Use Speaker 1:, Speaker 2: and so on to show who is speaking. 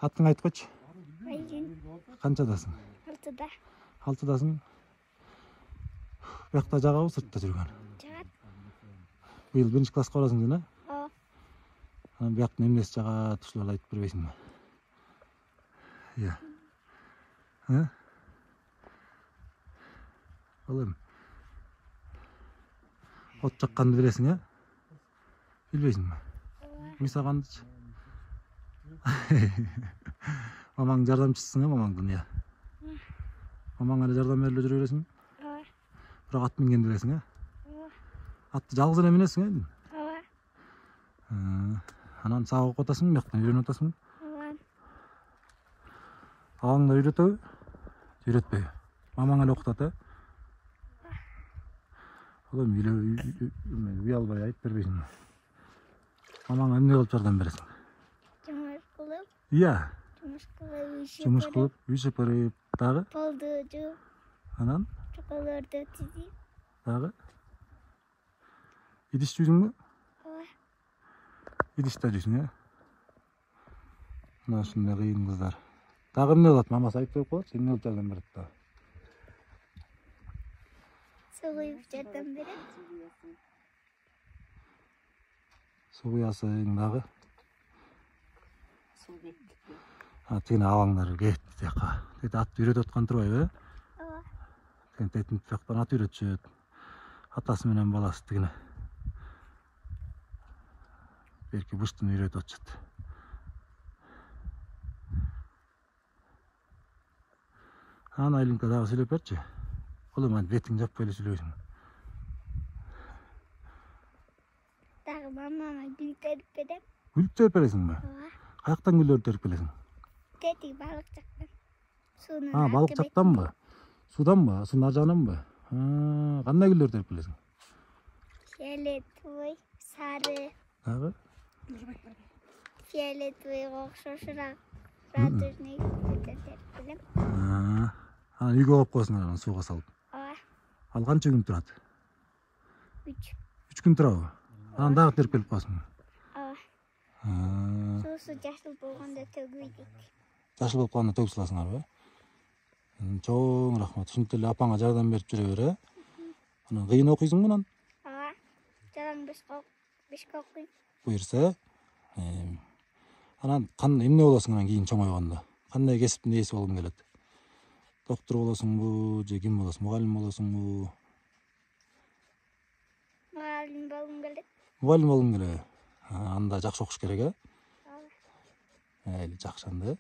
Speaker 1: Атың айт койчу.
Speaker 2: Айжин.
Speaker 1: Канчадасың?
Speaker 2: 6-да.
Speaker 1: 6-дасың. Бuyakta жагабы сыртта жүргөн?
Speaker 2: Жагат.
Speaker 1: Быйыл 1-класска барасың жана?
Speaker 2: Ооба.
Speaker 1: Анан бияктын эмнеси жагат ушуларды айтып бербейсиңби? Iya. Ал эми от жакканды билесиң, Билбейсиңби? Үй сагандычы? Мамаң жардамчысың, мамаңдын, Мамаңа эле жардам берип жүрө бересиң?
Speaker 2: Ооба.
Speaker 1: Бирок ат мингенди билесиң,
Speaker 2: Ооба.
Speaker 1: Атты жалгыз эле минесиң,
Speaker 2: Ооба.
Speaker 1: Анан сага окуп атасың, бияктан үйрөнүп атасың.
Speaker 2: Ооба.
Speaker 1: Агаңдар үйрөтөбү? Үйрөтпөйбү? Мамаң эле окутат, Ал эми үй албай айтып бербейсиңби? Мамаңа эмне кылып жардам бересиң?
Speaker 2: Жумуш кылып.
Speaker 1: Жумуш кылып, үй сыпырып, дагы?
Speaker 2: Полду жууп.
Speaker 1: Анан?
Speaker 2: Чоколорду тизип.
Speaker 1: Дагы? Идиш жуйсуңбу?
Speaker 2: Ооба.
Speaker 1: Идиш да жуйсуң, Мына ушундай кыйын кыздар. Дагы эмне кылат? Мамасы айтып берип коет, эмне кылып жардам берет дагы?
Speaker 2: Суу куюп жардам берет.
Speaker 1: Суу куясың, дагы? Тигине абаңдар кетти тияка. Тетип атты үйрөтүп аткан турбайбы,
Speaker 2: Ооба.
Speaker 1: Тетип жактан ат үйрөтүшөт. Атасы менен баласы тигине. Берки быштын үйрөтүп атышат. Анан Айлинка дагы сүйлөп берчи. Ал эми бетиңди жаппай эле сүйлөйсүң.
Speaker 2: Дагы мамама гүл терип берем.
Speaker 1: Гүл терип бересиңби?
Speaker 2: Ооба.
Speaker 1: Каяктан гүлдөрдү терип келесиң?
Speaker 2: Тетиги балык жактан. Суунун
Speaker 1: Балык жактанбы? Суданбы? Суунун ар жагынанбы? Кандай гүлдөрдү терип келесиң?
Speaker 2: Фиолетовый, сары.
Speaker 1: Дагы?
Speaker 2: Фиолетовый окшошураак. Радужный терип берем.
Speaker 1: Анан үйгө алып коесуңар анан сууга салып.
Speaker 2: Ооба.
Speaker 1: Ал канча күн турат?
Speaker 2: 3.
Speaker 1: 3 күн турабы? Анан дагы терип келип коесуңбу?
Speaker 2: Ооба. Суусу жашыл болгондо төгүйдүк.
Speaker 1: Жашыл болуп калганда төгүп саласыңарбы? Чоң рахмат. Ушинтип эле апаңа жардам берип жүрө бер, Анан кыйын окуйсуңбу анан?
Speaker 2: Ооба. Жалаң бешке окуйм.
Speaker 1: Буюрса, Анан эмне болосуң анан кийин чоңойгондо? Кандай кесиптин ээси болгуң келет? Доктор болосуңбу, же ким болосуң? Мугалим болосуңбу?
Speaker 2: Мугалим болгум келет.
Speaker 1: Мугалим болгуң келеби? Анда жакшы окуш керек,
Speaker 2: Ооба.
Speaker 1: Жакшы анда.